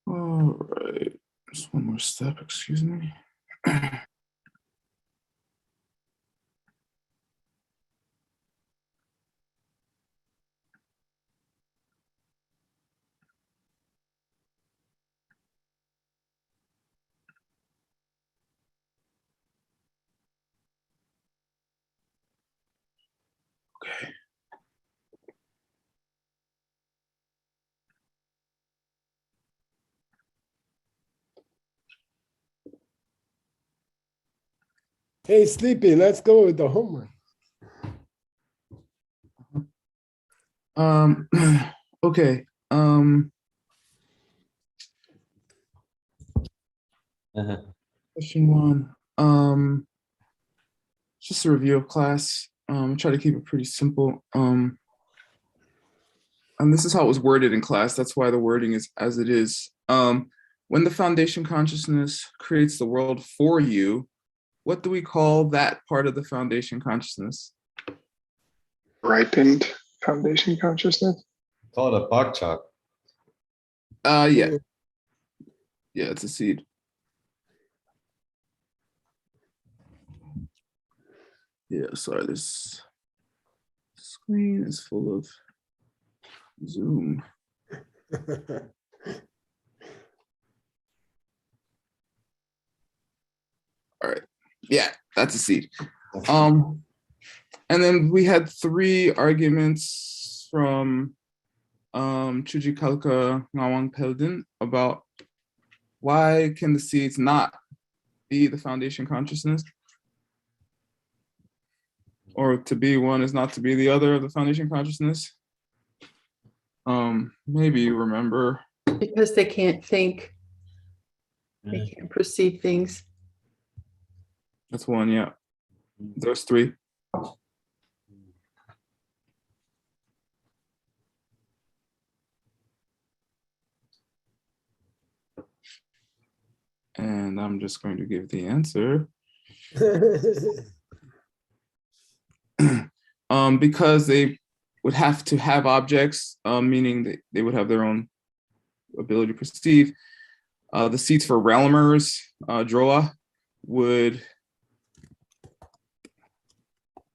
All right, just one more step, excuse me. Okay. Hey, Sleepy, let's go with the homework. Okay. Question one. Just a review of class. Try to keep it pretty simple. And this is how it was worded in class. That's why the wording is as it is. When the foundation consciousness creates the world for you, what do we call that part of the foundation consciousness? Ripened foundation consciousness. Call it a bok chop. Yeah. Yeah, it's a seed. Yeah, sorry, this screen is full of Zoom. All right. Yeah, that's a seed. And then we had 3 arguments from Chujikalka Ngawang Peldin about why can the seeds not be the foundation consciousness? Or to be one is not to be the other of the foundation consciousness? Maybe you remember. Because they can't think. They can't perceive things. That's one, yeah. There's 3. And I'm just going to give the answer. Because they would have to have objects, meaning that they would have their own ability to perceive. The seats for realmers, Droa, would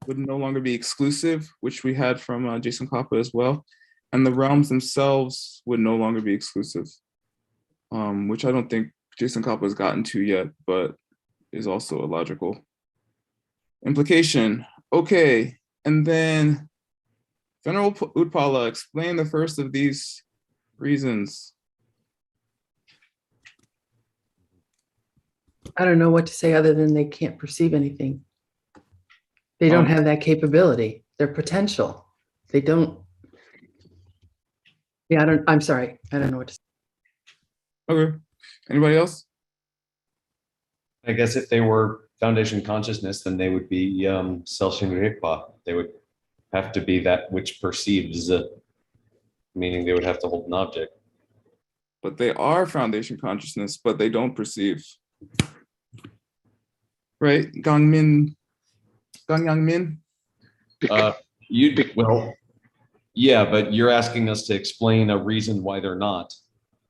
no longer be exclusive, which we had from Jason Kappa as well. And the realms themselves would no longer be exclusive, which I don't think Jason Kappa has gotten to yet, but is also a logical implication. Okay, and then Venerable Utpala, explain the first of these reasons. I don't know what to say other than they can't perceive anything. They don't have that capability, their potential. They don't. Yeah, I'm sorry. I don't know what to say. Okay, anybody else? I guess if they were foundation consciousness, then they would be Selshin Rikpa. They would have to be that which perceives, meaning they would have to hold an object. But they are foundation consciousness, but they don't perceive. Right? Gangyang Min? Well, yeah, but you're asking us to explain a reason why they're not,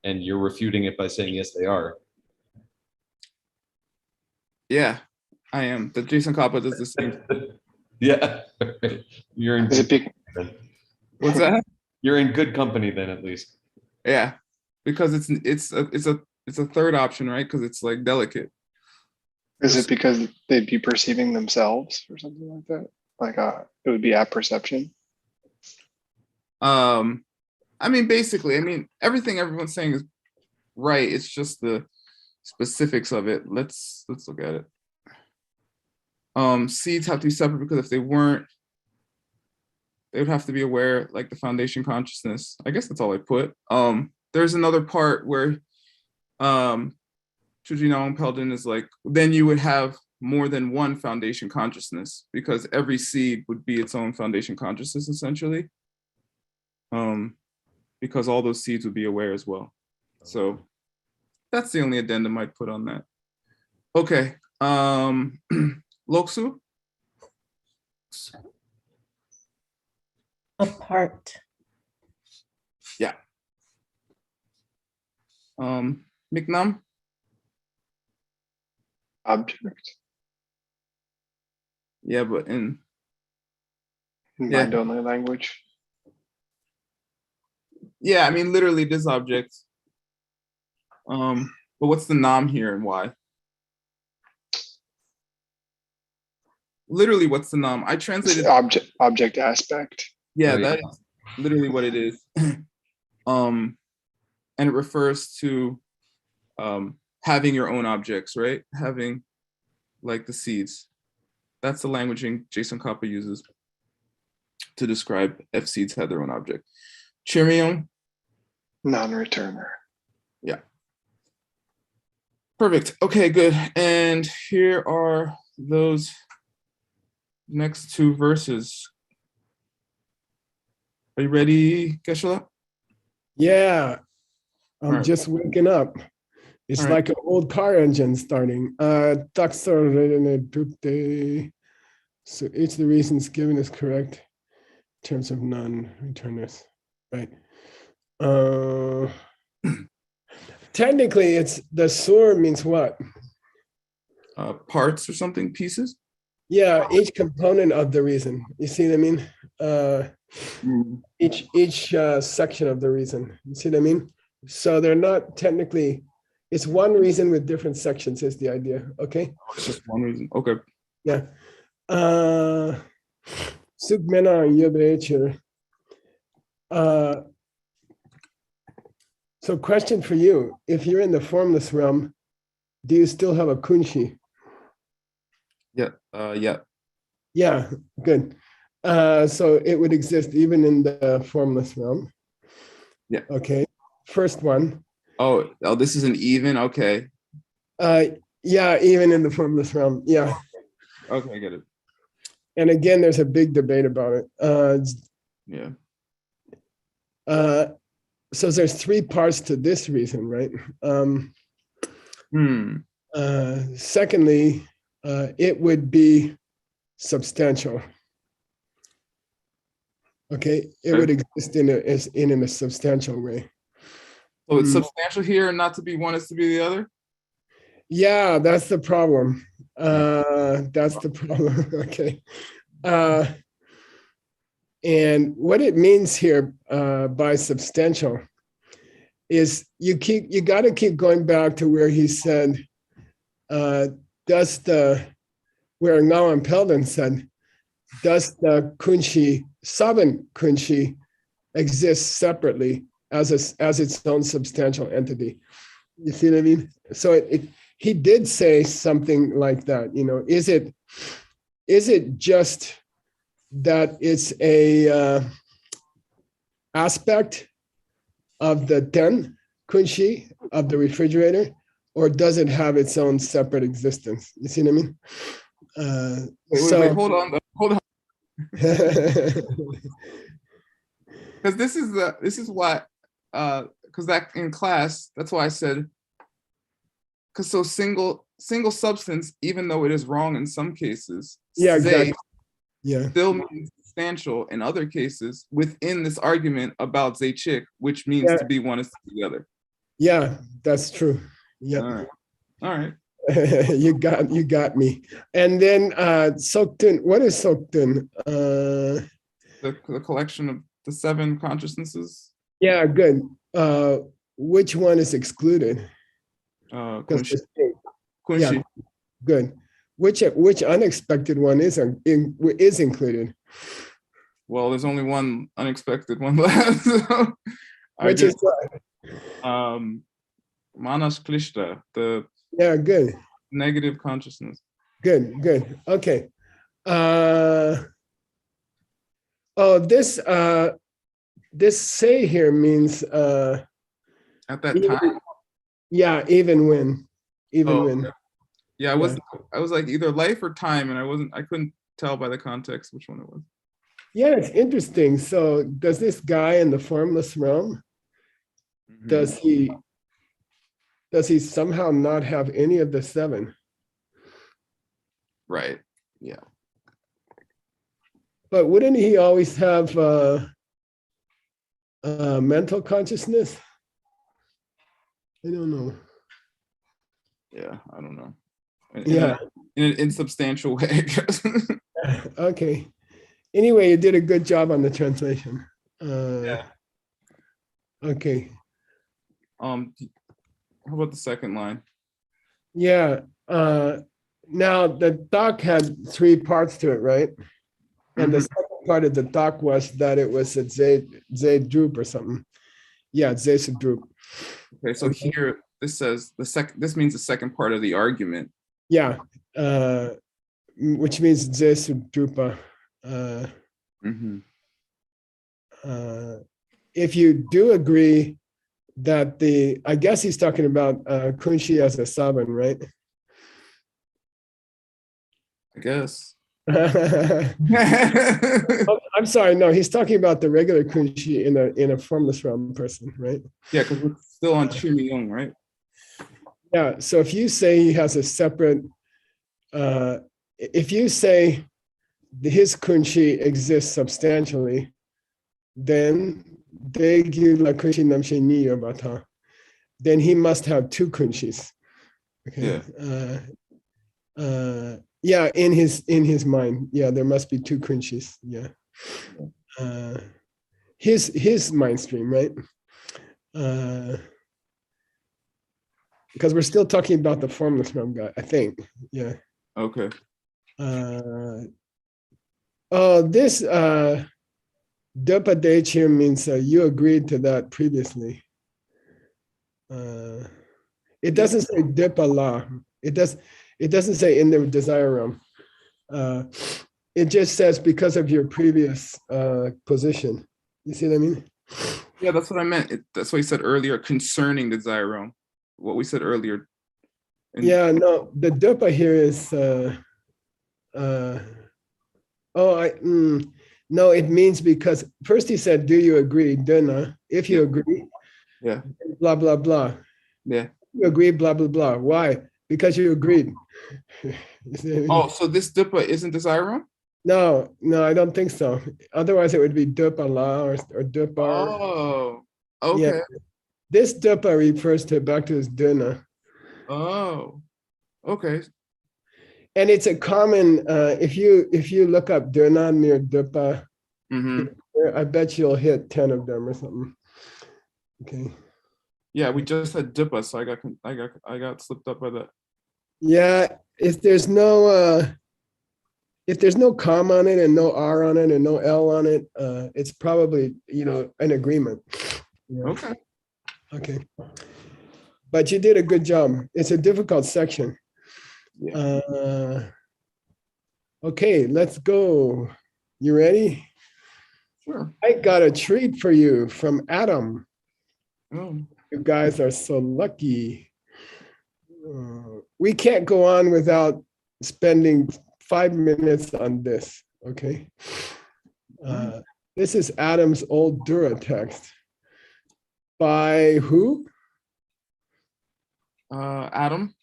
and you're refuting it by saying, yes, they are. Yeah, I am. The Jason Kappa does the same. Yeah, you're in. What's that? You're in good company then, at least. Yeah, because it's a third option, right? Because it's like delicate. Is it because they'd be perceiving themselves or something like that? Like it would be apperception? I mean, basically, everything everyone's saying is right. It's just the specifics of it. Let's look at it. Seeds have to be separate because if they weren't, they would have to be aware, like the foundation consciousness. I guess that's all I put. There's another part where Chujinong Peldon is like, then you would have more than one foundation consciousness because every seed would be its own foundation consciousness essentially. Because all those seeds would be aware as well. So that's the only addendum I'd put on that. Okay. Loksu? Apart. Yeah. Miknam? Object. Yeah, but in Yeah. Mind-only language. yeah, I mean literally this object. But what's the nom here and why? Literally, what's the nom? I translated. Object aspect. Yeah, Right. that is literally what it is. And it refers to having your own objects, right? Having like the seeds. That's the languaging Jason Kappa uses to describe F seeds have their own object. Chirion? Non-returner. Yeah. Perfect. Okay, good. And here are those next two verses. Are you ready, Geshe-la? Yeah, I'm Alright. just waking up. It's Alright. like an old car engine starting. So each of the reasons given is correct in terms of non-returners, right? Technically, it's the sur means what? Parts or something, pieces? Yeah, each component of the reason. You see what I mean? Each section of the reason. You see what I mean? So they're not technically. It's one reason with different sections is the idea. Okay. It's just one reason. Okay. Yeah. Sugmena Yebecher. So question for you, if you're in the formless realm, do you still have a kunshi? Yeah. Yeah. Yeah, good. So it would exist even in the formless realm. Yeah. Okay. First one. Oh, this is an even. Okay. Yeah, even in the formless realm. Yeah. Okay, I get it. And again, there's a big debate about it. Yeah. So there's three parts to this reason, right? Secondly, it would be substantial. Okay, it would exist in a substantial way. So it's substantial here, and not to be one is to be the other. Yeah, that's the problem. That's the problem. Okay. And what it means here by substantial is you got to keep going back to where he said, where Ngawang Peldon said, does the kunshi, Saban kunshi, exist separately as its own substantial entity? You see what I mean? So he did say something like that. You know, is it just that it's a aspect of the ten kunshi of the refrigerator, or does it have its own separate existence? You see what I mean? Wait, hold on. Because this is why, because that in class, that's why I said, because so single substance, even though it is wrong in some cases, Yeah, exactly. they Yeah. still means substantial in other cases within this argument about Zaychik, which means to be one is to be the other. Yeah, that's true. Yeah. All right. You got me. And then Soktun, what is Soktun? The collection of the 7 consciousnesses. Yeah, good. Which one is excluded? Kunshi. Yeah, good. Which unexpected one is included? Well, there's only one unexpected one left. So Which is what? Manas Klishta, the good. negative consciousness. Good. Okay. This say here means at that time. Yeah, even when, Oh, when. okay. Yeah, I was like either life or time, and I couldn't tell by the context which one it was. Yeah, it's interesting. So does this guy in the formless realm, Mhm. does he somehow not have any of the seven? Right. Yeah. But wouldn't he always have mental consciousness? I don't know. Yeah, I don't know. Yeah. In an insubstantial way, I guess. Okay. Anyway, you did a good job on the translation. Yeah. Okay. How about the second line? Yeah. Now the doc had three parts to it, right? And the Mhm. second part of the doc was that it was a Z droop or something. Yeah, Z droop. Okay, so here this says this means the second part of the argument. Yeah. Which means Z drupa. Mm-hmm. If you do agree that I guess he's talking about Kunshi as a Saban, right? I guess. I'm sorry, no, he's talking about the regular Kunshi in a formless realm person, right? Yeah, because we're still on Chimiyung, right? Yeah, so if you say he has a separate, if you say his Kunshi exists substantially, then then he must have two Kunshis. Okay. Yeah. Yeah, in his mind, yeah, there must be two Kunshis. Yeah. His mind stream, right? Because we're still talking about the formless realm guy, I think. Yeah. Okay. This Döpa Dechir means you agreed to that previously. It doesn't say Döpa La. It doesn't say in the desire realm. It just says because of your previous position. You see what I mean? Yeah, that's what I meant. That's what you said earlier concerning the desire realm. What we said earlier. Yeah, no, the Döpa here is no, it means because first he said, do you agree? Döna. If you agree, yeah, blah blah blah. Yeah. You agree, blah blah blah. Why? Because you agreed. Oh, so this Dippa isn't desire realm? No, I don't think so. Otherwise, it would be Döpa La or Döpa. Oh, okay. Yeah. This Döpa refers to back to his Döna. Oh, okay. And it's a common if you look up Döna near Döpa, I bet you'll hit 10 of them or something. Okay. Yeah, we just had Dippa, so I got slipped up by that. Yeah, if there's no comma on it and no R on it and no L on it, it's probably an agreement. Yeah. Okay. Okay. But you did a good job. It's a difficult section. Yeah. Okay, let's go. You ready? Sure. I got a treat for you from Adam. Oh. You guys are so lucky. We can't go on without spending 5 minutes on this, okay? This is Adam's old Dura text. By who? Adam.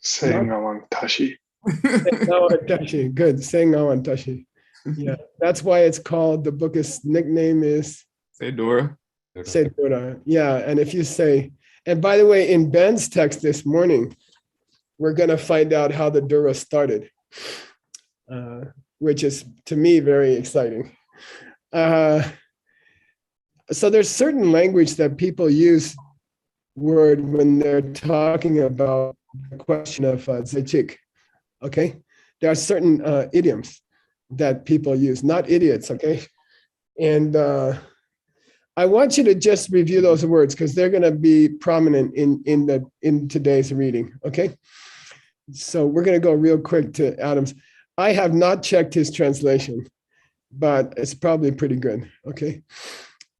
Sengawang Tashi. Tashi. Good. Sengawang Tashi. Yeah, that's why it's called, the book's nickname is Seidora. Seidora. Yeah, and if you say, and by the way, in Ben's text this morning, we're going to find out how the Dura started, which is, to me, very exciting. So there's certain language that people use word when they're talking about the question of zechik, okay? There are certain idioms that people use, not idiots, okay? And I want you to just review those words because they're going to be prominent in today's reading, okay? So we're going to go real quick to Adam's. I have not checked his translation, but it's probably pretty good, okay?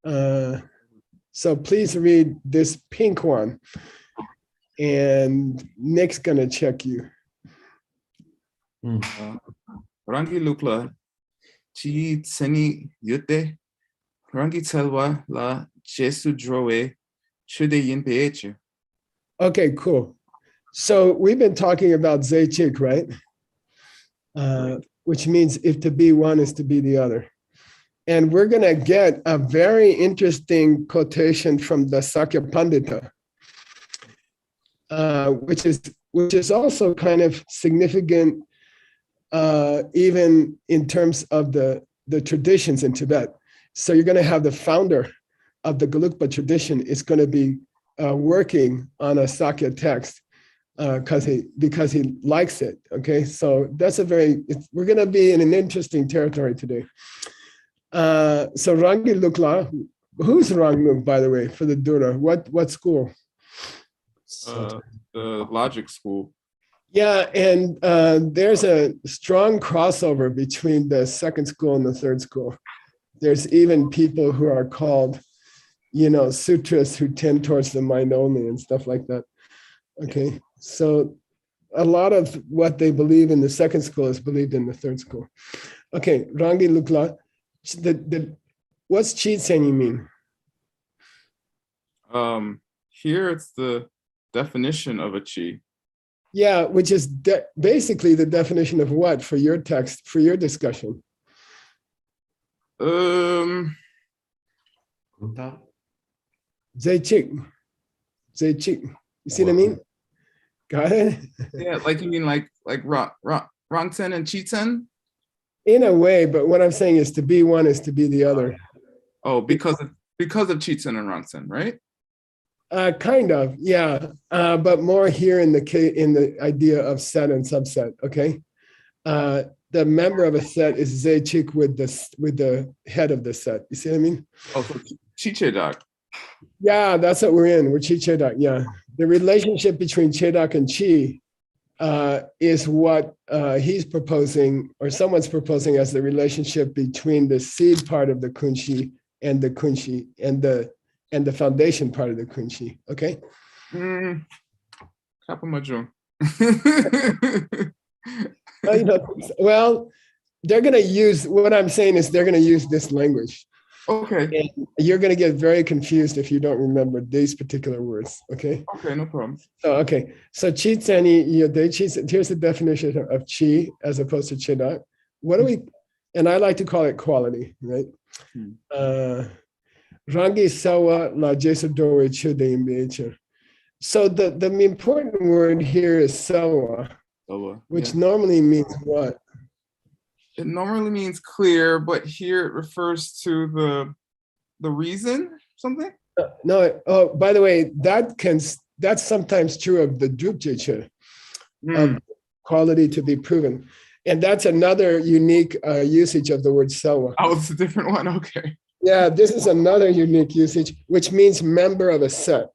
So please read this pink one. And Nick's gonna check you. Rangi lukla chi tseni yute rangi telwa la jesu drowe chude yin peche. Okay, cool. So we've been talking about Zaychik, right? Which means if to be one is to be the other. And we're going to get a very interesting quotation from the Sakya Pandita, which is also kind of significant, even in terms of the traditions in Tibet. So you're going to have the founder of the Gelugpa tradition is going to be working on a Sakya text because he likes it. Okay, so that's we're going to be in an interesting territory today. So Rangi Lukla, who's Rangluk, by the way, for the Dura? What school? The logic school. Yeah, and there's a strong crossover between the second school and the third school. There's even people who are called, sutras who tend towards the mind only and stuff like that. Okay, so a lot of what they believe in the second school is believed in the third school. Okay, Rangi Lukla. What's chi tseni mean? Here it's the definition of a chi. Yeah, which is basically the definition of what for your text, for your discussion? Zaychik. You see what I mean? Got it? Yeah, like you mean like Rangten and Chiten? In a way, but what I'm saying is to be one is to be the other. Oh, because of Chiten and Rangten, right? Kind of, yeah. But more here in the idea of set and subset. Okay, the member of a set is Zaychik with the head of the set. You see what I mean? Oh, so Chichedak. Yeah, that's what we're in. We're Chi Chedak. Yeah, the relationship between Chedak and Chi is what he's proposing, or someone's proposing, as the relationship between the seed part of the kunshi and the kunshi and the foundation part of the kunshi. Okay. Kapamajung. Well, they're going to use, what I'm saying is they're going to use this language. Okay. And you're going to get very confused if you don't remember these particular words. Okay. Okay, no problem. Okay. So chi tseni yode, here's the definition of chi as opposed to chedak. What do we, and I like to call it quality, right? Rangi sawa la jesu dowe chude imbecha. So the important word here is sawa, which normally means what? It normally means clear, but here it refers to the reason, something? No. Oh, by the way, that's sometimes true of the drupjecha, of quality to be proven. And that's another unique usage of the word sawa. Oh, it's a different one. Okay. Yeah, this is another unique usage, which means member of a set.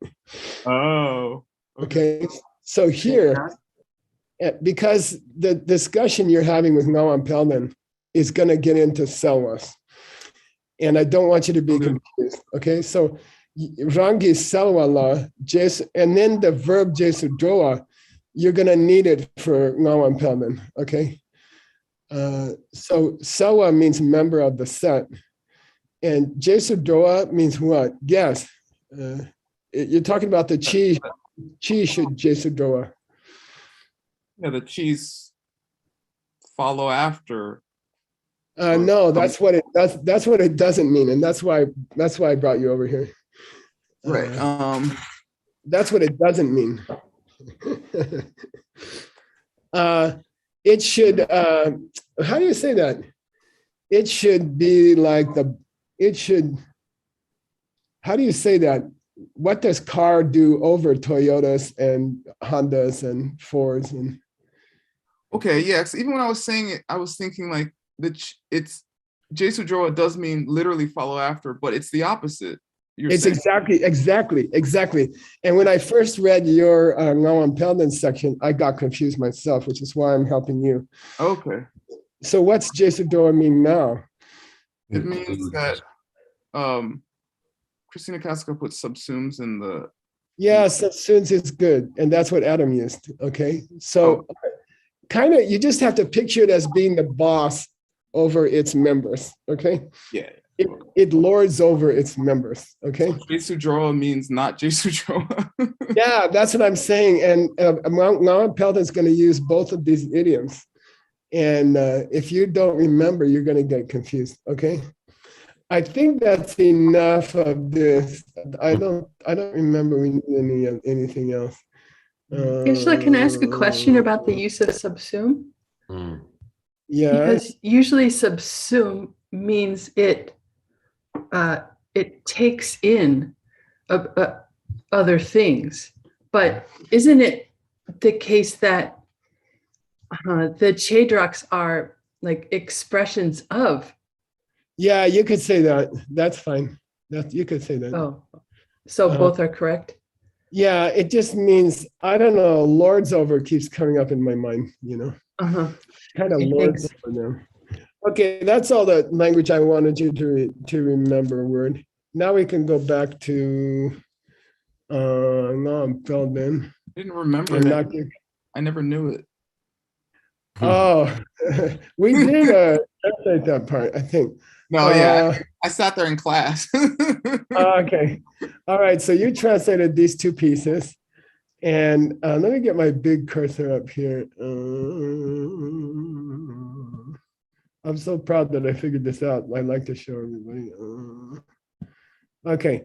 Oh. Okay. So here, because the discussion you're having with Ngawang Pelman is going to get into selwas. And I don't want you to be confused. Okay. So Rangi selwala, and then the verb jesu doa, you're going to need it for Ngawang Pelman. Okay. So selwa means member of the set. And jesu doa means what? Guess. You're talking about the chi should jesu doa. Yeah, the cheese follow after. No, that's what it does. That's what it doesn't mean, and that's why I brought you over here. Right. That's what it doesn't mean. It should. How do you say that? It should be like it should. How do you say that? What does car do over Toyotas and Hondas and Fords and? Okay, yeah. So even when I was saying it, I was thinking like it's Jesu Droa does mean literally follow after, but it's the opposite. It's exactly. And when I first read your Ngawang Pelman section, I got confused myself, which is why I'm helping you. Okay. So what's Jesu Droa mean now? It means that Christina Casca put subsumes in the Yeah, subsumes is good, and that's what Adam used. Okay, so kind of you just have to picture it as being the boss over its members. Okay, Yeah. it lords over its members. Okay, Jesudroa means not Jesudroa. yeah, that's what I'm saying. And Mount Pelton's going to use both of these idioms, and if you don't remember, you're going to get confused. Okay. I think that's enough of this. I don't remember we need anything else. Angela, can I ask a question about the use of subsume? Yeah. Because usually subsume means it takes in other things, but isn't it the case that the Chedroks are like expressions of? Yeah, you could say that. That's fine. You could say that. Oh, so both are correct? Yeah, it just means, I don't know, lords over keeps coming up in my mind, you know. Kind of Okay, lords thanks. over them. Okay, that's all the language I wanted you to remember, word. Now we can go back to Noam Feldman. Didn't remember And it. not give- I never knew it. Oh, we did translate that part, I think. No, yeah. I sat there in class. Okay. All right. So you translated these two pieces. And let me get my big cursor up here. I'm so proud that I figured this out. I like to show everybody. Okay.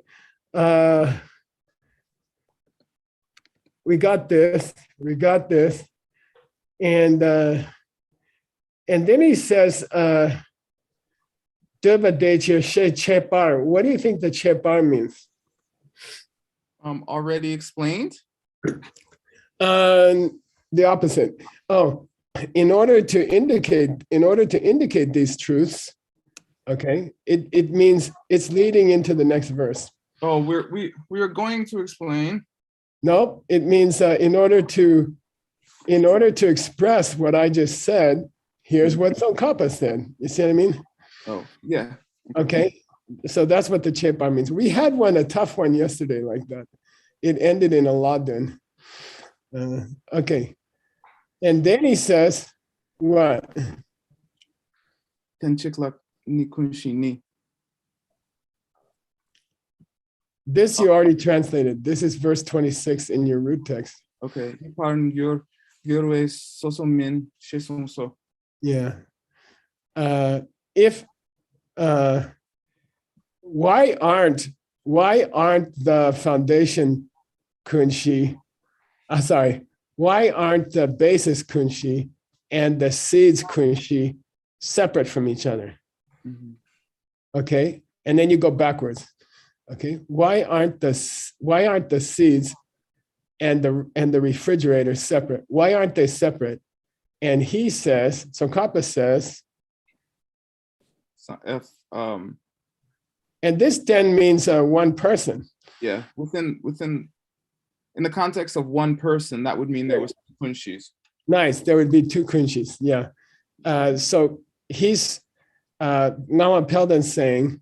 We got this. We got this. And then he says, what do you think the chepar means? Already explained. The opposite. Oh, in order to indicate these truths, okay, it means it's leading into the next verse. Oh, we are going to explain. No, it means in order to express what I just said, here's what Tsongkhapa said. You see what I mean? Oh, yeah. Okay. So that's what the chepar means. We had a tough one yesterday like that. It ended in a ladin. Okay. And then he says, what? Tenchikla ni kunshi ni. This you already translated. This is verse 26 in your root text. Okay. Pardon your soso min shesonso. Yeah. If why aren't the foundation kunshi? Why aren't the basis kunshi and the seeds kunshi separate from each other? Mhm. Okay, and then you go backwards. Okay, why aren't the seeds and the refrigerator separate? Why aren't they separate? And he says, Tsongkhapa says, So and this then means one person. yeah, within in the context of one person, that would mean there was kunshis. Nice, there would be two kunshis. Yeah. So he's Nama Pelden saying,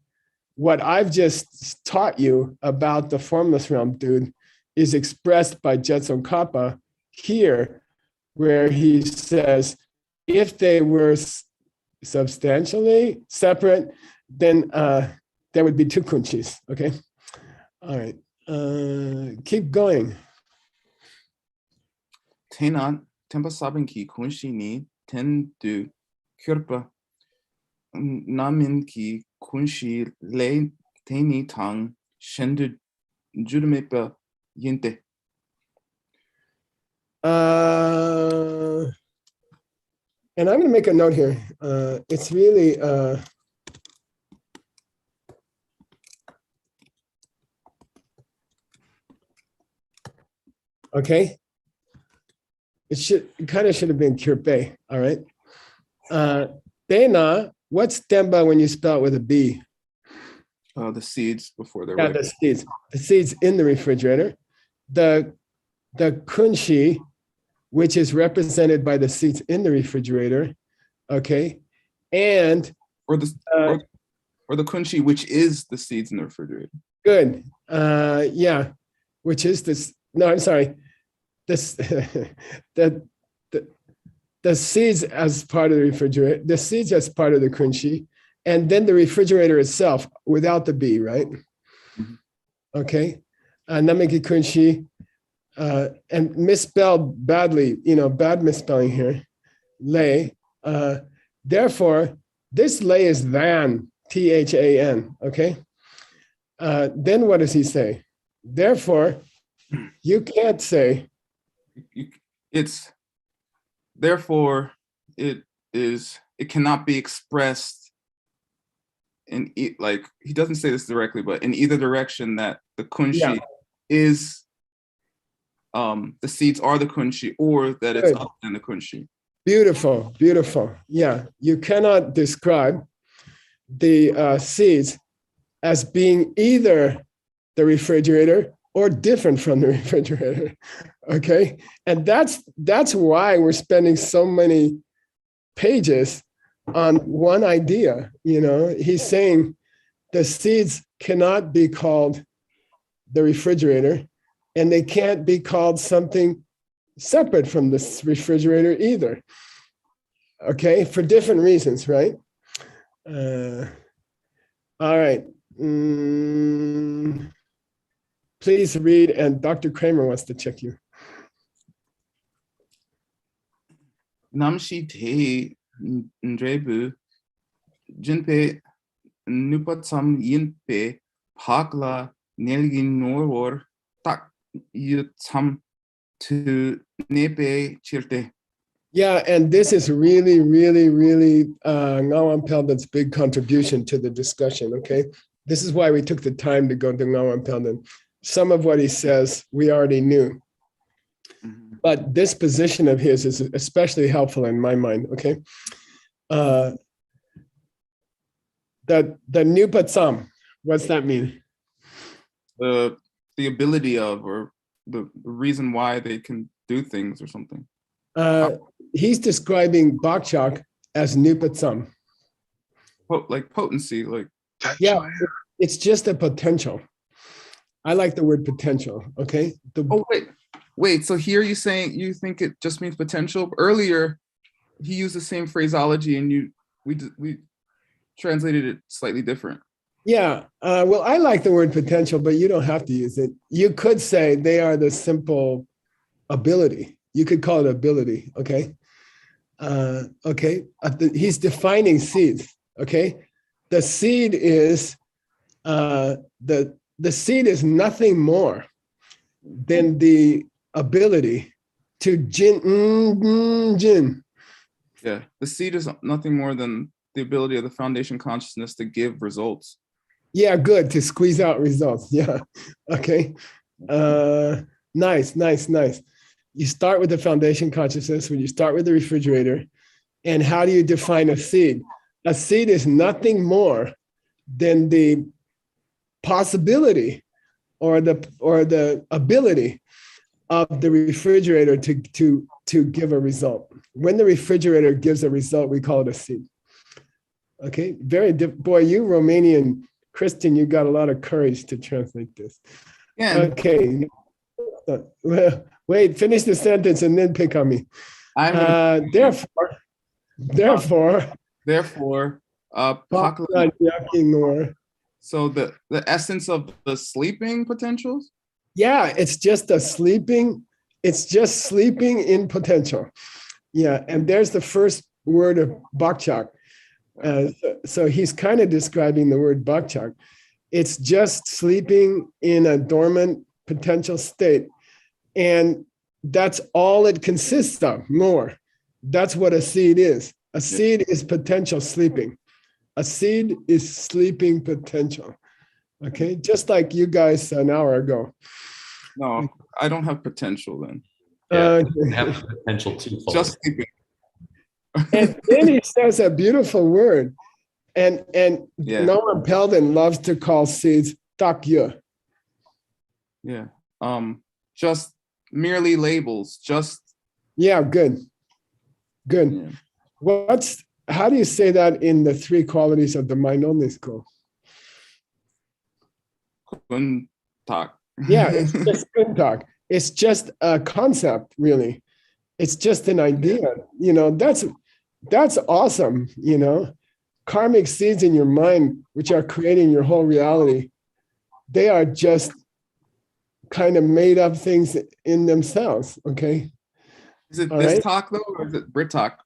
what I've just taught you about the formless realm, dude, is expressed by Jetson Kappa here, where he says, if they were substantially separate, then there would be two kunchis. Okay. All right. Keep going. Tenan tempa sabinki kunshi ni ten du kyrpa namin ki kunshi le teni tang shendu judamepa yinte. And I'm going to make a note here. It's really okay. It kind of should have been Kyrpe. All right. Bena, what's Demba when you spell it with a B? The seeds before they're Yeah, ripe. the seeds in the refrigerator. The kunshi, which is represented by the seeds in the refrigerator. Okay. And Or the kunshi, which is the seeds in the refrigerator. good. Yeah. which is this. No, I'm sorry. This the, the seeds as part of the refrigerator, the seeds as part of the kunshi, and then the refrigerator itself without the B, right? Mhm. Okay. Namiki kunshi, and misspelled badly, bad misspelling here. Lay. Therefore, this lay is than, THAN. Okay. Then what does he say? Therefore, you can't say. It's therefore it cannot be expressed in like he doesn't say this directly, but in either direction that the kunshi is the seeds are the kunshi or that it's Good. up in the kunshi. Beautiful, beautiful. Yeah, you cannot describe the seeds as being either the refrigerator or different from the refrigerator. Okay, and that's why we're spending so many pages on one idea. He's saying the seeds cannot be called the refrigerator, and they can't be called something separate from this refrigerator either. Okay, for different reasons, right? All right. Please read, and Dr. Kramer wants to check you. Namshi te ndrebu jinpe nupatsam yinpe pakla nelgin noror tak yutsam to nepe chilte. Yeah, and this is really, really, really Ngawang Pelden's big contribution to the discussion, okay? This is why we took the time to go to Ngawang Pelden. Some of what he says we already knew, but this position of his is especially helpful in my mind, okay? The Nupatsam, what's that mean? The ability of, or the reason why they can do things or something. He's describing Bakchak as Nupatsam. Like potency, like. Yeah, it's just a potential. I like the word potential, okay? Oh, wait. So here you think it just means potential? Earlier, he used the same phraseology and we translated it slightly different. Yeah, well, I like the word potential, but you don't have to use it. You could say they are the simple ability. You could call it ability, okay? He's defining seeds, okay? The seed is the seed is nothing more than the ability to jin. Yeah, the seed is nothing more than the ability of the foundation consciousness to give results. Yeah, good, to squeeze out results. Yeah, okay. Nice. You start with the foundation consciousness when you start with the refrigerator. And how do you define a seed? A seed is nothing more than the possibility or the ability of the refrigerator to give a result. When the refrigerator gives a result, we call it a seed. Okay, boy, you Romanian Christian, you got a lot of courage to translate this. Yeah. Okay, wait, finish the sentence and then pick on me. Therefore, so the essence of the sleeping potentials? Yeah, it's just sleeping in potential. Yeah, and there's the first word of Bakchak. So he's kind of describing the word Bakchak. It's just sleeping in a dormant potential state. And that's all it consists of, more. That's what a seed is. A seed is potential sleeping. A seed is sleeping potential. Okay, just like you guys an hour ago. No, I don't have potential then. Yeah, have potential to fall. Just sleeping. And then he says a beautiful word. And Noam Pelden loves to call seeds takya. Yeah. Just merely labels. Just. Yeah, good. Good. Yeah. How do you say that in the three qualities of the mind only school? Kun tak, Yeah, it's just kuntak. It's just a concept, really. It's just an idea. You know, that's awesome. You know, karmic seeds in your mind, which are creating your whole reality, they are just kind of made up things in themselves. Okay. Is it All this right. talk though, or is it Brit talk?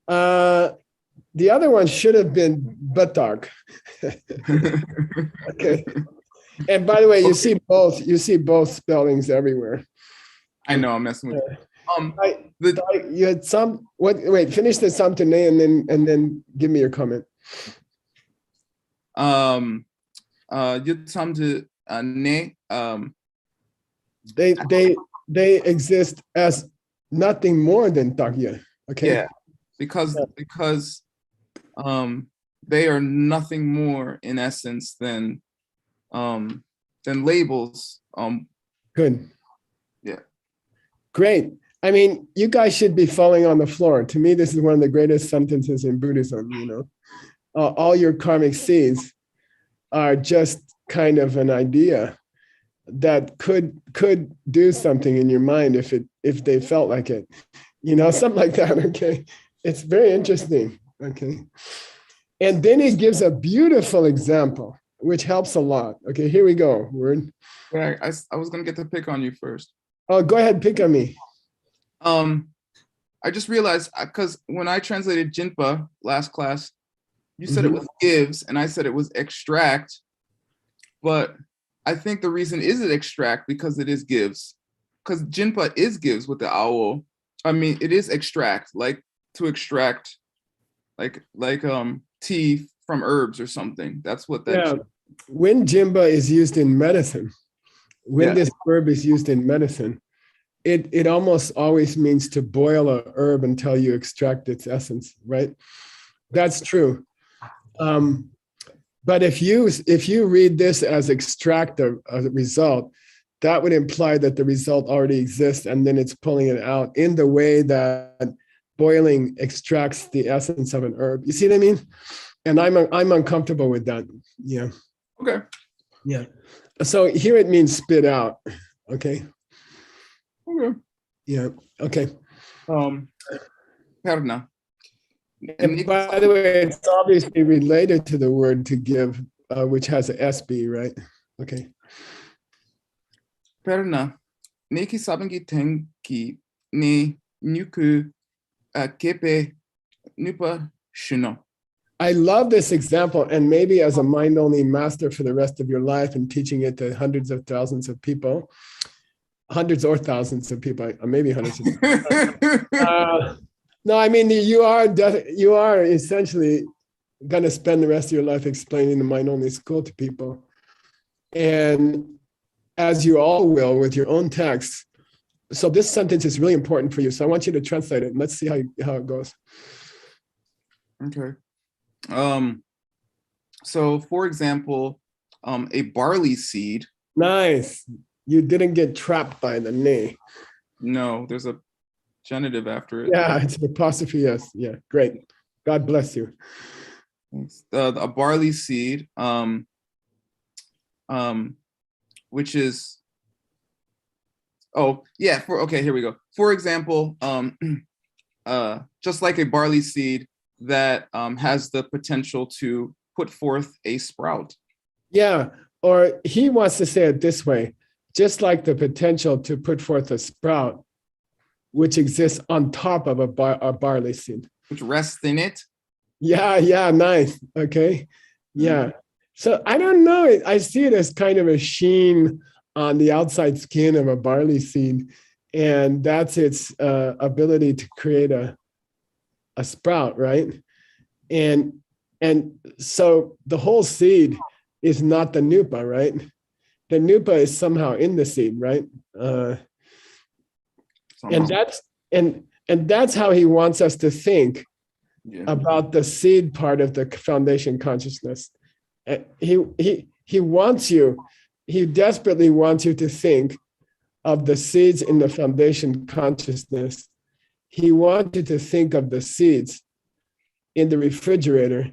The other one should have been buttock. Okay. And by the way, you see both spellings everywhere. I know I'm messing with you. You had some wait, finish the something and then give me your comment. You come to ne They exist as nothing more than takya. Okay. yeah, because they are nothing more in essence than labels. Good. Yeah. Great. I mean, you guys should be falling on the floor. To me, this is one of the greatest sentences in Buddhism. You know, all your karmic seeds are just kind of an idea that could do something in your mind if they felt like it. You know, something like that. Okay, it's very interesting. Okay, and then he gives a beautiful example, which helps a lot. Okay, here we go. Word. Yeah, I was gonna get to pick on you first. Oh, go ahead, pick on me. I just realized because when I translated Jinpa last class, you said it was gives, and I said it was extract. But I think the reason is it extract because it is gives, because Jinpa is gives with the owl. I mean, it is extract, like to extract, like tea from herbs or something. That's what that. Yeah. When Jimba is used in medicine, when this herb is used in medicine, it almost always means to boil a herb until you extract its essence, right? That's true. But if you read this as extract a result, that would imply that the result already exists and then it's pulling it out in the way that boiling extracts the essence of an herb. You see what I mean? And I'm uncomfortable with that. Yeah. Okay. Yeah. So here it means spit out. Okay. Okay. Yeah. Okay. Perna. And by the way, it's obviously related to the word to give, which has a SB, right? Okay. Perna. Neki sabangi tenki ni nuku kepe nupa shino. I love this example, and maybe as a mind-only master for the rest of your life and teaching it to hundreds of thousands of people, hundreds or thousands of people, maybe hundreds of people. No, I mean, you are essentially going to spend the rest of your life explaining the mind-only school to people. And as you all will with your own text. So this sentence is really important for you. So I want you to translate it and let's see how it goes. Okay. So for example, a barley seed. Nice. You didn't get trapped by the ne. No, there's a genitive after it. Yeah, it's an apostrophe S. Yeah, great. God bless you. Thanks. A barley seed, which is, here we go. For example, just like a barley seed that has the potential to put forth a sprout. Yeah, or he wants to say it this way, just like the potential to put forth a sprout, which exists on top of a barley seed. Which rests in it. Yeah, nice. Okay, yeah. So I don't know, I see it as kind of a sheen on the outside skin of a barley seed, and that's its ability to create a sprout, right? And so the whole seed is not the nupa, right? The nupa is somehow in the seed, right? And that's how he wants us to think about the seed part of the foundation consciousness. He wants you, he desperately wants you to think of the seeds in the foundation consciousness. He wants you to think of the seeds in the refrigerator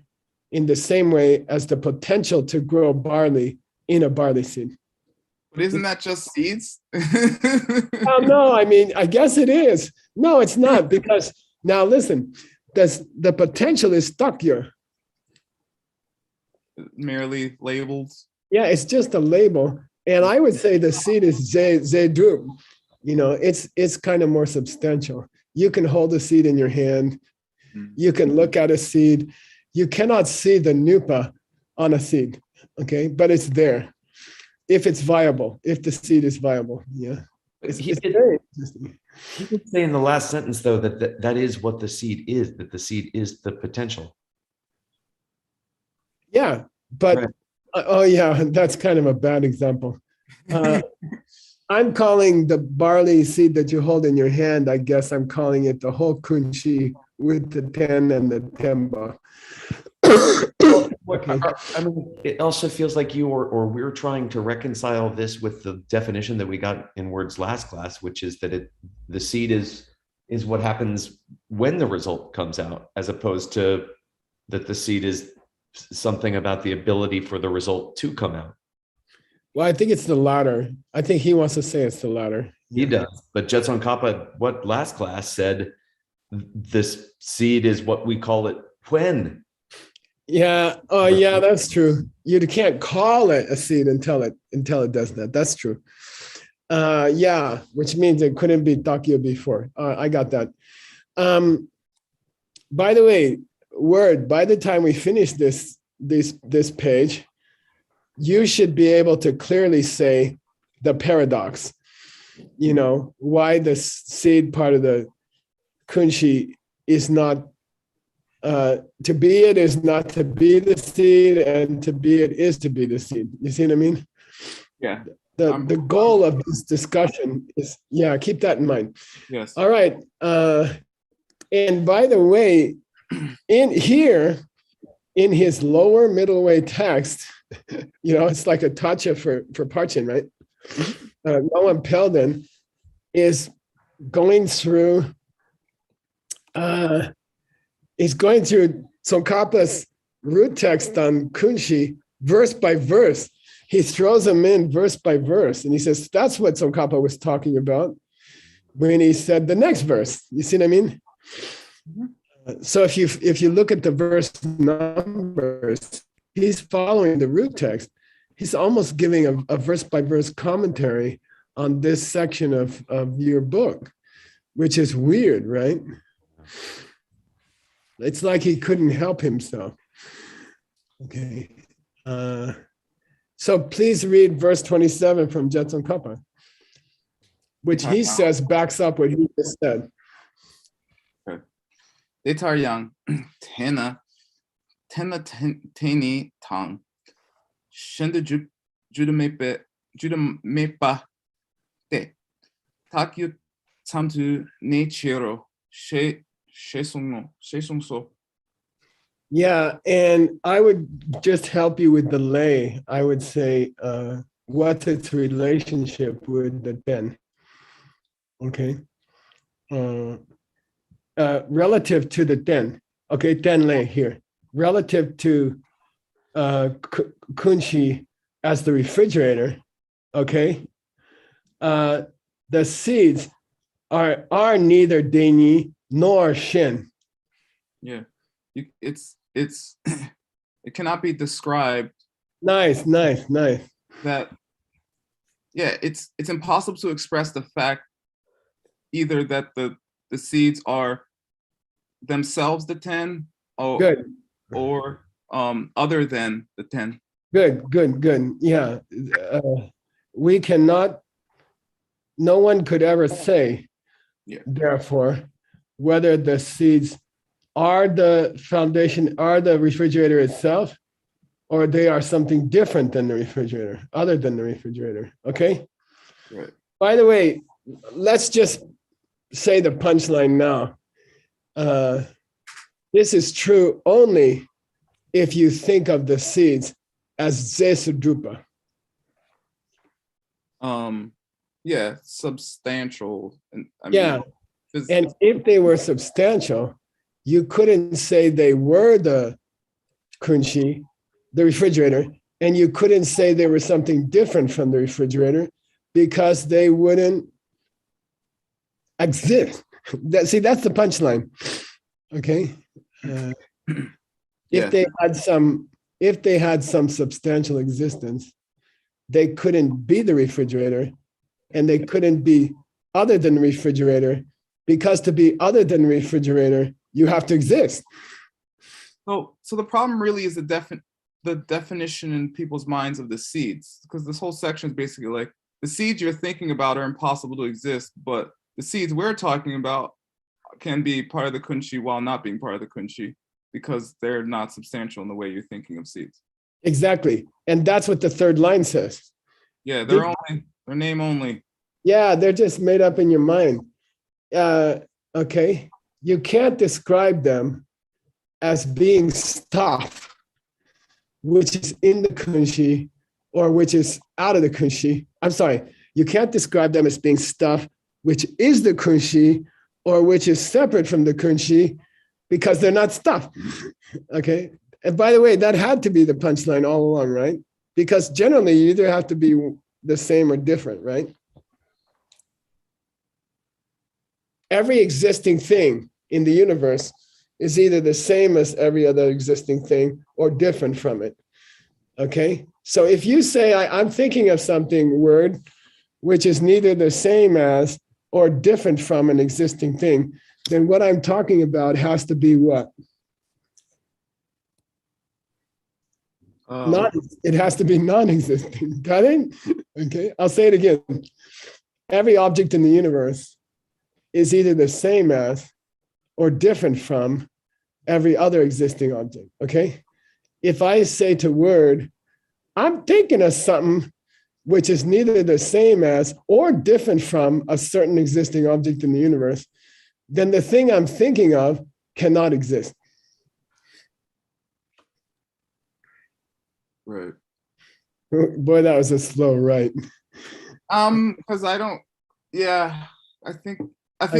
in the same way as the potential to grow barley in a barley seed. But isn't that just seeds? Oh, no, I mean, I guess it is. No, it's not, because now listen, the potential is stuck here. Merely labeled. Yeah, it's just a label. And I would say the seed is zedub. You know, it's kind of more substantial. You can hold a seed in your hand. You can look at a seed. You cannot see the nupa on a seed, okay? But it's there. If it's viable, if the seed is viable, yeah. It's very interesting. He did say in the last sentence, though, that is what the seed is, that the seed is the potential. Yeah, but Right. oh yeah, that's kind of a bad example. I'm calling the barley seed that you hold in your hand, I guess I'm calling it the whole kunchi with the ten and the temba. Okay. I mean, it also feels like you or we're trying to reconcile this with the definition that we got in Word's last class, which is that the seed is what happens when the result comes out, as opposed to that the seed is something about the ability for the result to come out. Well, I think it's the latter. I think he wants to say it's the latter. He does, but Jetson Kappa, what last class said, this seed is what we call it when. Yeah. Oh, yeah, that's true. You can't call it a seed until it does that. That's true. Yeah, which means it couldn't be Takio before. I got that. By the way, Word, by the time we finish this page, you should be able to clearly say the paradox. You know, why the seed part of the kunshi is not to be it is not to be the seed, and to be it is to be the seed. You see what I mean? Yeah. The goal of this discussion is, yeah, keep that in mind. Yes. All right. And by the way, in here, in his lower middle way text, you know, it's like a tacha for Parchin, right? Noam Peldon is going through Tsongkhapa's root text on kunshi verse by verse. He throws them in verse by verse, and he says that's what Tsongkhapa was talking about when he said the next verse. You see what I mean? So if you look at the verse numbers, he's following the root text. He's almost giving a verse by verse commentary on this section of your book, which is weird, right? It's like he couldn't help himself. Okay. So please read verse 27 from Jetson Kappa, which he says backs up what he just said. Detar yang tena teni tang shenda judamepa te takyu tamtu ne chiro she so. Yeah, and I would just help you with the lay. I would say what's its relationship with the 10? Okay. Relative to the 10. Okay, 10 lay here. Relative to kunshi as the refrigerator. Okay. The seeds are neither deni nor shin. Yeah. It's it cannot be described. Nice. That, yeah, it's impossible to express the fact either that the seeds are themselves the 10 or other than the 10. Good. Yeah. We cannot, no one could ever say, therefore, whether the seeds are the foundation, are the refrigerator itself, or they are something different than the refrigerator, other than the refrigerator. Okay. Right. By the way, let's just say the punchline now. This is true only if you think of the seeds as Zesudrupa. Yeah, substantial. And and if they were substantial, you couldn't say they were the kunshi, the refrigerator, and you couldn't say they were something different from the refrigerator because they wouldn't exist. See, that's the punchline. Okay. Yeah. If they had some substantial existence, they couldn't be the refrigerator, and they couldn't be other than the refrigerator, because to be other than the refrigerator, you have to exist. So the problem really is the definition in people's minds of the seeds, because this whole section is basically like the seeds you're thinking about are impossible to exist, but the seeds we're talking about can be part of the kunshi while not being part of the kunshi, because they're not substantial in the way you're thinking of seeds. Exactly. And that's what the third line says. Yeah, they're name only. Yeah, they're just made up in your mind. Okay. You can't describe them as being stuff which is in the kunshi or which is out of the kunshi. I'm sorry. You can't describe them as being stuff which is the kunshi or which is separate from the kunshi, because they're not stuff. Okay. And by the way, that had to be the punchline all along, right? Because generally you either have to be the same or different, right? Every existing thing in the universe is either the same as every other existing thing or different from it. Okay. So if you say, I'm thinking of something, word, which is neither the same as or different from an existing thing, then what I'm talking about has to be what? It has to be non-existing. Got it? Okay. I'll say it again. Every object in the universe is either the same as or different from every other existing object. Okay. If I say to word, I'm thinking of something which is neither the same as or different from a certain existing object in the universe, then the thing I'm thinking of cannot exist. Right. Boy, that was a slow right. Because I feel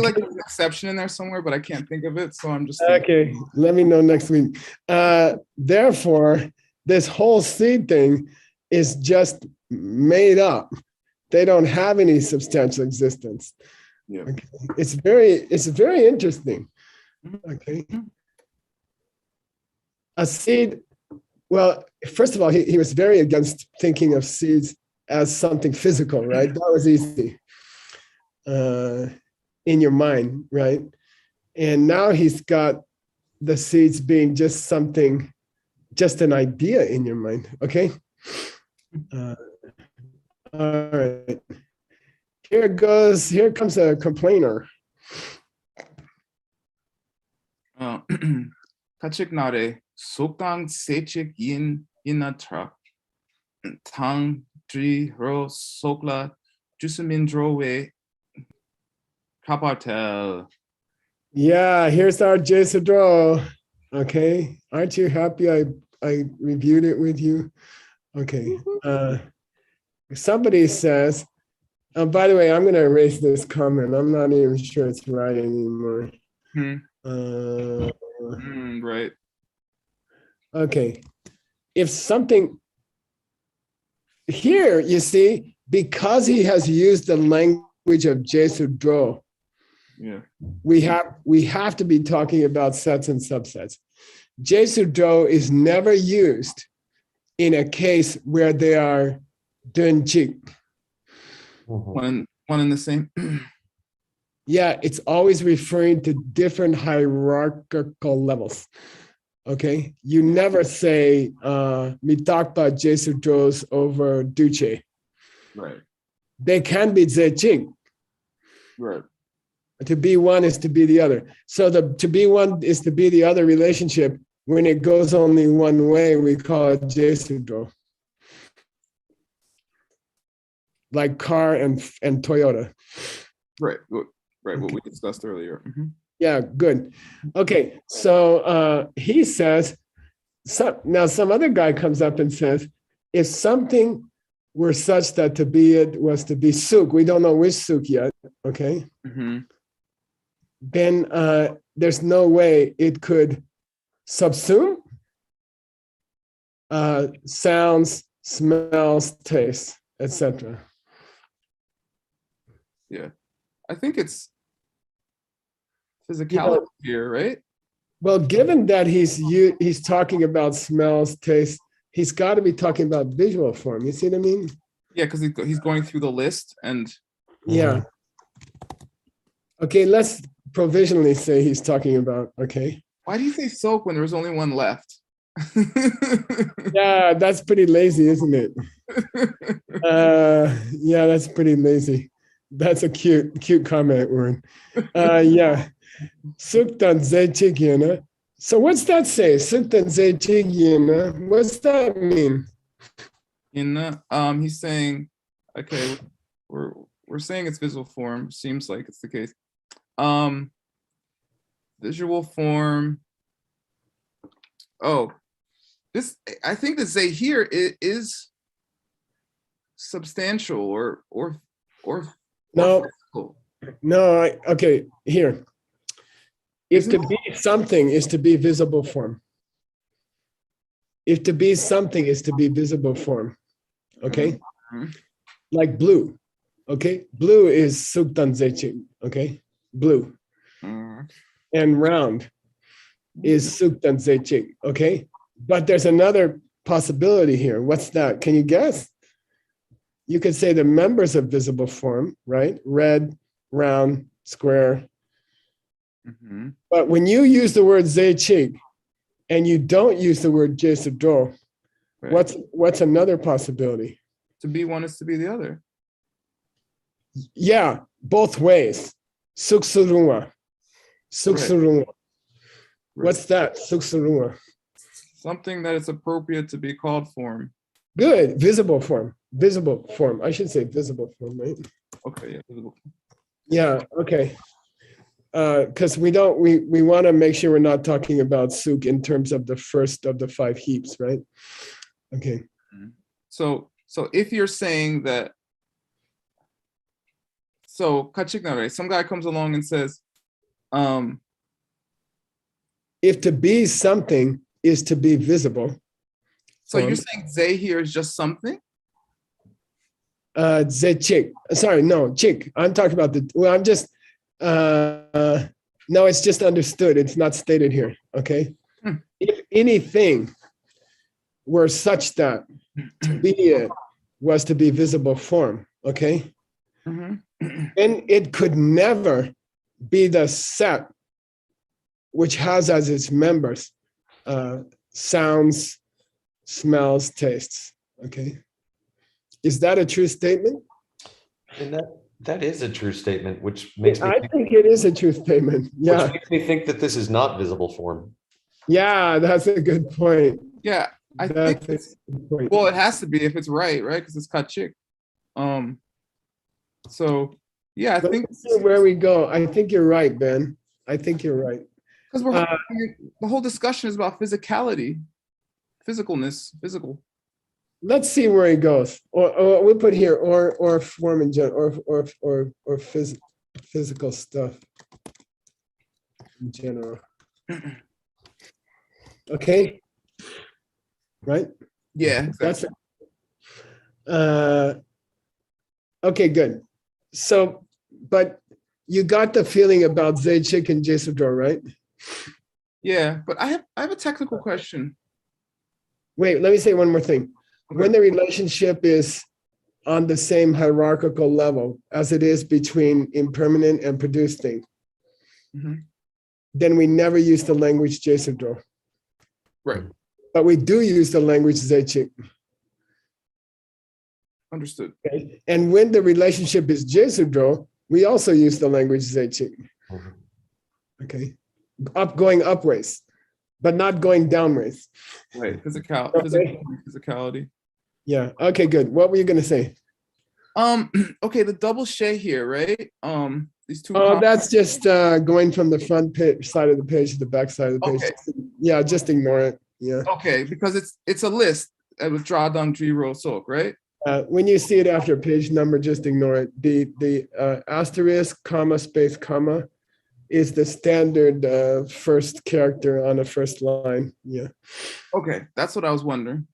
like there's an exception in there somewhere, but I can't think of it. So I'm just thinking. Okay, let me know next week. Therefore, this whole seed thing is just made up. They don't have any substantial existence. Yeah. Okay. It's very interesting. Okay. A seed, well, first of all, he was very against thinking of seeds as something physical, right? That was easy in your mind, right? And now he's got the seeds being just something, just an idea in your mind, okay? All right. Here comes a complainer. Kachik Sokang Sechik Yin Inatra Tang Dri Ro Sokla Jusumindrowe Kapartel. Yeah, here's our Jesu. Okay. Aren't you happy I reviewed it with you? Okay. Somebody says, by the way, I'm going to erase this comment. I'm not even sure it's right anymore. Right. Okay. If something here, you see, because he has used the language of Jesu Dro, yeah, we have to be talking about sets and subsets. Jesu Dro is never used in a case where they are dunjik. One in the same. Yeah, it's always referring to different hierarchical levels. Okay, you never say mitakpa Jesu Dros over duce. Right. They can be zeching. Right. To be one is to be the other. So to be one is to be the other relationship. When it goes only one way, we call it Jesu Dro. Like car and Toyota. Right. Right. What we discussed earlier. Yeah, good. Okay, so he says, some other guy comes up and says, if something were such that to be it was to be suk, we don't know which suk yet, okay? Then there's no way it could subsume sounds, smells, tastes, etc. I think it's You physicality know, here, right? well, given that he's talking about smells, tastes, he's got to be talking about visual form. You see what I mean? Yeah, because he's going through the list, and Yeah. Okay, let's provisionally say he's talking about, okay. why do you say soak when there was only one left? Yeah, that's pretty lazy, isn't it? Yeah, that's pretty lazy. That's a cute comment, Warren. Yeah. Suktan zechigina. So what's that say? Suktan zechigina. What's that mean? He's saying, okay, we're saying it's visual form. Seems like it's the case. Visual form. Oh, I think the say here is substantial or No, physical. no. Okay, here. If Isn't to be something is to be visible form. If to be something is to be visible form. Okay. Mhm. Like blue. Okay. Blue is suktan zechig. Okay. Blue. Mm. And round is suktan zechig. Okay. But there's another possibility here. What's that? Can you guess? You could say the members of visible form, right? Red, round, square. Mhm. But when you use the word zechig and you don't use the word jesudro, Right. what's another possibility? To be one is to be the other. Yeah, both ways. Suksurunga. Suksurunga. Right. What's that? Suksurunga. Something that it's appropriate to be called form. Good. Visible form. Visible form. I should say visible form, right? Okay, yeah, visible. Yeah, okay. Because we want to make sure we're not talking about suk in terms of the first of the 5 heaps, right? Okay. So if you're saying that, so kachikna, right? Some guy comes along and says, If to be something is to be visible, so you're saying ze here is just something? Zechik. Sorry, no, chik. I'm talking about I'm just, no, it's just understood. It's not stated here, okay? If anything were such that to be it was to be visible form, okay? Mhm. Then it could never be the set which has as its members sounds, smells, tastes, okay? Is that a true statement? And that is a true statement, which makes me I think it is a true statement. Yeah, which makes me think that this is not visible form. yeah, that's a good point. Yeah, I think That's a it's, good point. well, it has to be if it's right? Because it's kachik. So yeah, I Let's think see where we go. I think you're right, Ben. I think you're right. because the whole discussion is about physicality, physicalness, physical. Let's see where he goes. Or we'll put here or form in general or physical stuff in general. Okay. Right? Yeah, That's okay, good. So, but you got the feeling about Zaychik and Jesudor, right? yeah. But I have a technical question. Wait, let me say one more thing. Okay. When the relationship is on the same hierarchical level as it is between impermanent and produced thing, Mhm. then we never use the language Jesudor. Right. But we do use the language Zaychik. Understood. Okay? And when the relationship is Jesudor, we also use the language Zaychik. Mhm. Okay. Going upwards, but not going downwards. Right. Okay. Physicality. Yeah. Okay, good. What were you going to say? Okay, the double shay here, right? These two. Oh, that's just going from the front side of the page to the back side of the page. Okay. Yeah, just ignore it. Yeah. Okay, because it's a list with draw down row soak, right? When you see it after a page number, just ignore it. The asterisk, comma, space, comma is the standard first character on a first line. Yeah. Okay, that's what I was wondering.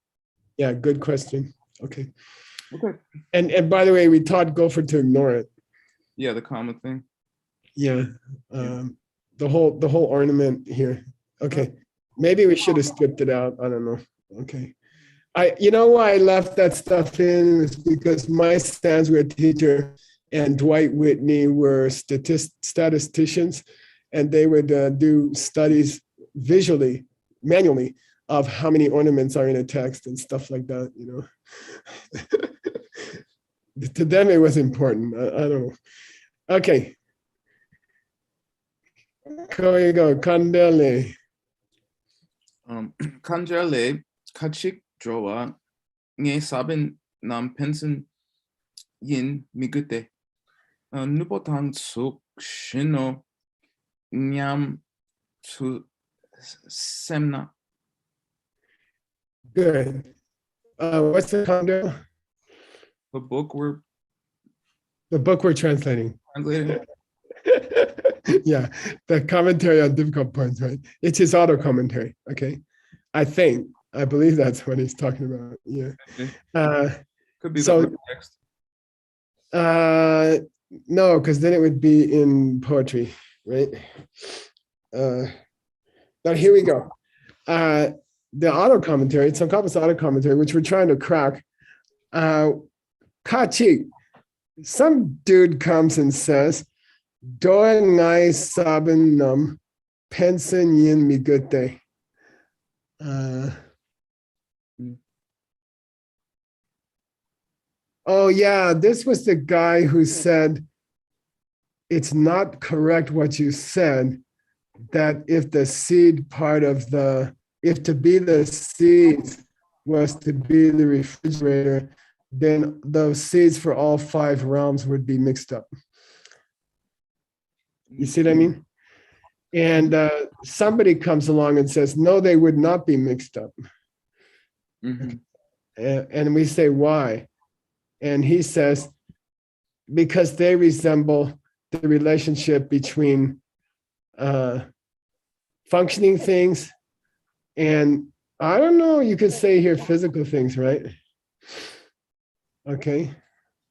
Yeah, good question. Okay. Okay. And by the way, we taught Gopher to ignore it. Yeah, the comma thing. Yeah. The whole ornament here. Okay. Maybe we should have stripped it out. I don't know. Okay. You know why I left that stuff in is because my Sanskrit teacher and Dwight Whitney were statisticians, and they would do studies visually, manually, of how many ornaments are in a text and stuff like that, you know. To them, it was important. I don't know. Okay. Here we go. Kandele. Kanjale kachik joa nge sabin nam pensen yin migute. Nubotan suk shino nyam to semna. Good. What's the Kandele? The book we're The book we're translating. translating. Yeah, the commentary on difficult points, right? It's his auto commentary. Okay, I believe that's what he's talking about. Yeah. Could be So- the text. No, because then it would be in poetry, right? Now here we go. The auto commentary, Tsongkhapa's auto commentary, which we're trying to crack. Kachi, some dude comes and says, "Doa ngai sabin nam pensen yin migute." Oh yeah, this was the guy who said, "It's not correct what you said, that if the seed part of if to be the seeds was to be the refrigerator, then those seeds for all 5 realms would be mixed up." You see what I mean? And somebody comes along and says, "No, they would not be mixed up." Mhm. And we say, "Why?" And he says, "Because they resemble the relationship between functioning things and, I don't know, you could say here physical things, right?" Okay.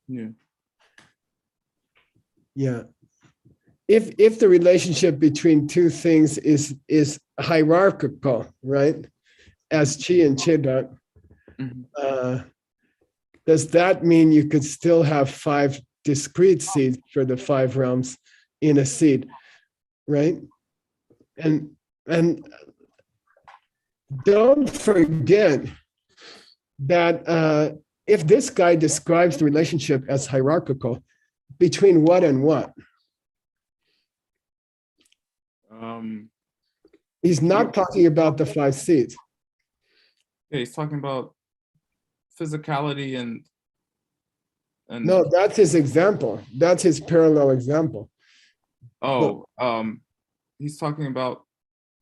Yeah. Yeah. If the relationship between two things is hierarchical, right? As chi and chidak, Mhm. does that mean you could still have 5 discrete seeds for the 5 realms in a seed, right? And don't forget that if this guy describes the relationship as hierarchical, between what and what? He's not talking about the 5 seeds. Yeah, he's talking about physicality and No, that's his example. That's his parallel example. he's talking about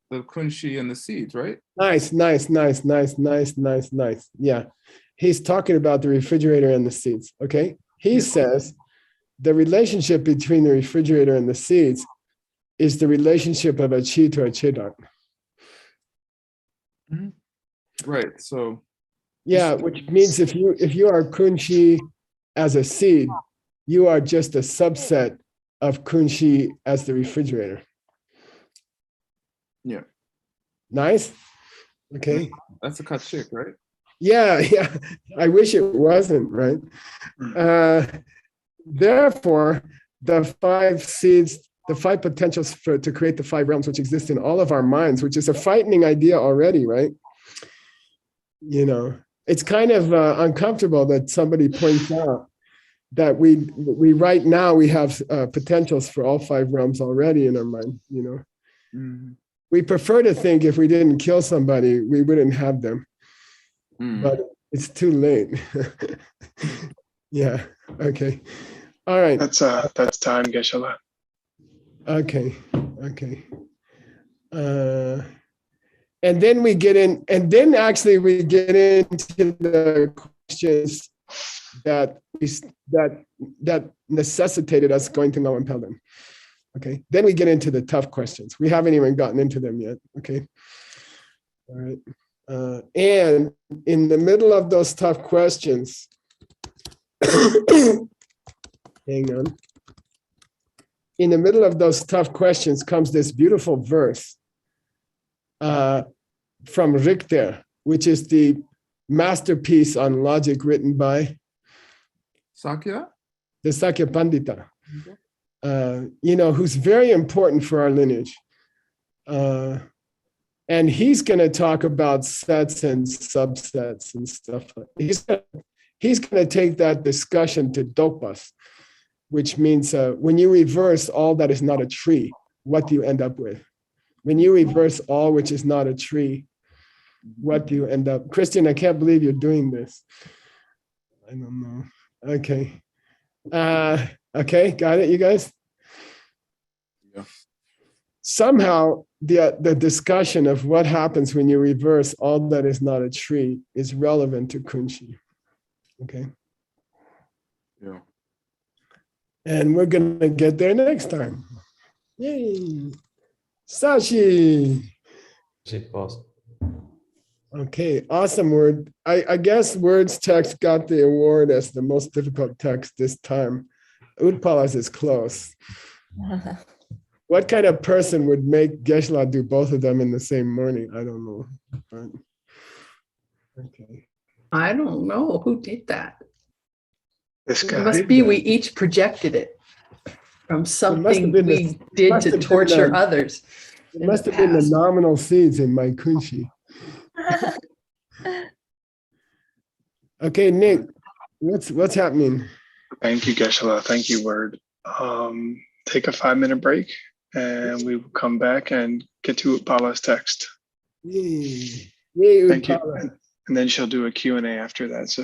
the kunshi and the seeds, right? Nice. Yeah. He's talking about the refrigerator and the seeds. Okay. He Yeah. says the relationship between the refrigerator and the seeds is the relationship of a chi to a chidak. Right. So Yeah, which means if you are kunshi as a seed, you are just a subset of kunshi as the refrigerator. yeah, Nice. Okay. that's a kachik, right? Yeah. I wish it wasn't, right? Therefore, the 5 seeds, the 5 potentials to create the 5 realms, which exist in all of our minds, which is a frightening idea already, right? You know, it's kind of uncomfortable that somebody points out that we right now we have potentials for all 5 realms already in our mind. You know, Mhm. we prefer to think if we didn't kill somebody, we wouldn't have them, but it's too late. Yeah. Okay. All right. That's time, Geshe-la. Okay. And then we get in, and then actually we get into the questions that necessitated us going to Noam Pelden. Okay. Then we get into the tough questions. We haven't even gotten into them yet. Okay. All right. And in the middle of those tough questions, hang on. In the middle of those tough questions comes this beautiful verse from Richter, which is the masterpiece on logic written by Sakya? the Sakya Pandita, who's very important for our lineage. And he's going to talk about sets and subsets and stuff. He's going to take that discussion to dopas, which means when you reverse all that is not a tree, what do you end up with? When you reverse all which is not a tree, what do you end up? Christian, I can't believe you're doing this. I don't know. Okay. Okay, got it, you guys? Yeah. Somehow the discussion of what happens when you reverse all that is not a tree is relevant to Kunshi. Okay. Yeah. And we're gonna get there next time. Yay. Sashi. Shit, boss. Okay, awesome word. I guess words text got the award as the most difficult text this time. Utpalas is close. What kind of person would make Geshe-la do both of them in the same morning? I don't know. But, okay. I don't know who did that. This It guy. must be we each projected it from something been we the- did must to have been torture the- others. It in must the have been the past. nominal seeds in my kunshi. Okay, Nick, what's happening? Thank you, Geshe-la. Thank you, Word. Take a 5-minute break and we will come back and get to Upala's text. Yay, Yay Thank you. Utpala. And then she'll do a Q&A after that. So